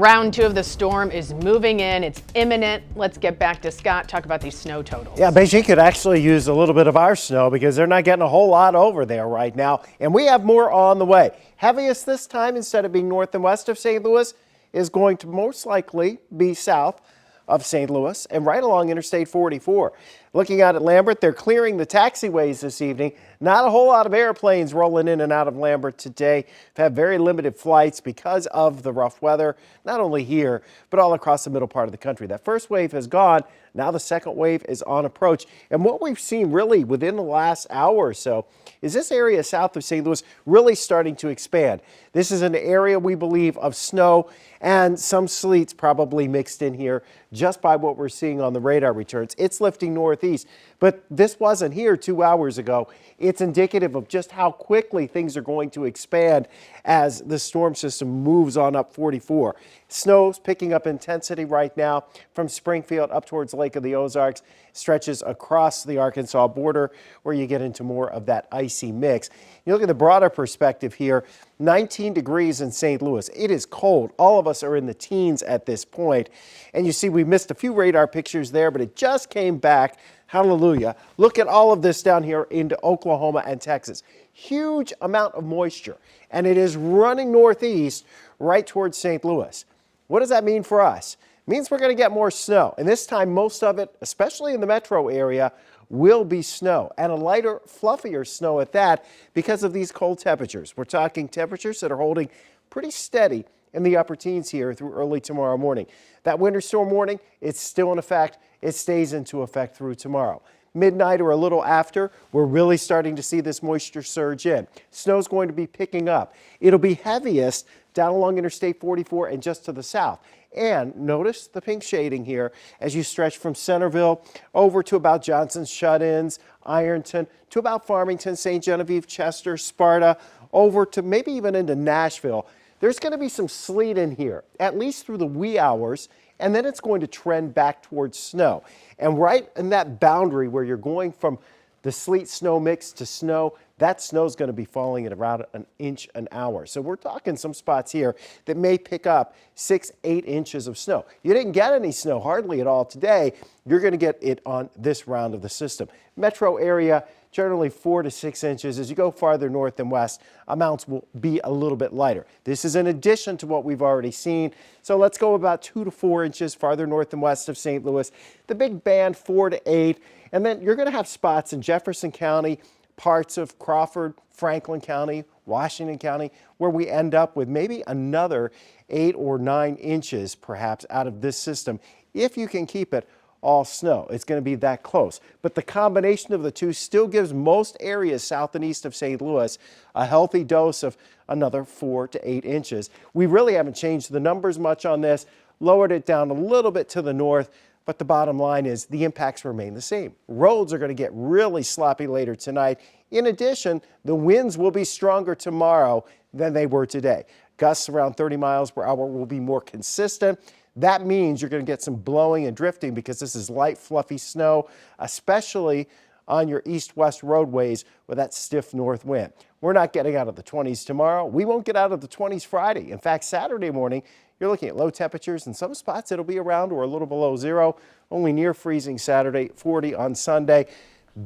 Round two of the storm is moving in. It's imminent. Let's get back to Scott, talk about these snow totals. Yeah, Beijing could actually use a little bit of our snow because they're not getting a whole lot over there right now. And we have more on the way. Heaviest this time, instead of being north and west of St. Louis, is going to most likely be south of St. Louis and right along Interstate 44. Looking out at Lambert, they're clearing the taxiways this evening. Not a whole lot of airplanes rolling in and out of Lambert today. We've had very limited flights because of the rough weather, not only here, but all across the middle part of the country. That first wave has gone. Now the second wave is on approach. And what we've seen really within the last hour or so is this area south of St. Louis really starting to expand. This is an area we believe of snow and some sleets probably mixed in here just by what we're seeing on the radar returns. It's lifting northeast, but this wasn't here 2 hours ago. It's indicative of just how quickly things are going to expand as the storm system moves on up 44. Snow's picking up intensity right now from Springfield up towards Lake of the Ozarks, stretches across the Arkansas border where you get into more of that icy mix. You look at the broader perspective here, 19 degrees in St. Louis. It is cold. All of us are in the teens at this point. And you see we missed a few radar pictures there, but it just came back. Hallelujah. Look at all of this down here into Oklahoma and Texas. Huge amount of moisture, and it is running northeast right towards St. Louis. What does that mean for us? It means we're going to get more snow, and this time most of it, especially in the metro area, will be snow, and a lighter, fluffier snow at that because of these cold temperatures. We're talking temperatures that are holding pretty steady in the upper teens here through early tomorrow morning. That winter storm warning, it's still in effect. It stays into effect through tomorrow. Midnight or a little after, we're really starting to see this moisture surge in. Snow's going to be picking up. It'll be heaviest down along Interstate 44 and just to the south. And notice the pink shading here as you stretch from Centerville over to about Johnson's Shut-ins, Ironton, to about Farmington, St. Genevieve, Chester, Sparta, over to maybe even into Nashville. There's going to be some sleet in here, at least through the wee hours, and then it's going to trend back towards snow. And right in that boundary where you're going from the sleet snow mix to snow, that snow is going to be falling at around an inch an hour. So we're talking some spots here that may pick up 6-8 inches of snow. You didn't get any snow hardly at all today. You're going to get it on this round of the system. Metro area, generally 4 to 6 inches. As you go farther north and west, amounts will be a little bit lighter. This is in addition to what we've already seen. So let's go about 2 to 4 inches farther north and west of St. Louis. The big band 4 to 8. And then you're going to have spots in Jefferson County, parts of Crawford, Franklin County, Washington County, where we end up with maybe another 8 or 9 inches perhaps out of this system if you can keep it all snow. It's going to be that close. But the combination of the two still gives most areas south and east of St. Louis a healthy dose of another 4 to 8 inches. We really haven't changed the numbers much on this, lowered it down a little bit to the north, but the bottom line is the impacts remain the same. Roads are going to get really sloppy later tonight. In addition, the winds will be stronger tomorrow than they were today. Gusts around 30 miles per hour will be more consistent. That means you're going to get some blowing and drifting because this is light, fluffy snow, especially on your east-west roadways with that stiff north wind. We're not getting out of the 20s tomorrow. We won't get out of the 20s Friday. In fact, Saturday morning, you're looking at low temperatures. In some spots, it'll be around or a little below zero. Only near freezing Saturday, 40 on Sunday.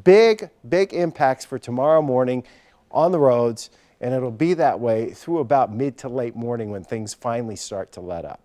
Big impacts for tomorrow morning on the roads, and it'll be that way through about mid to late morning when things finally start to let up.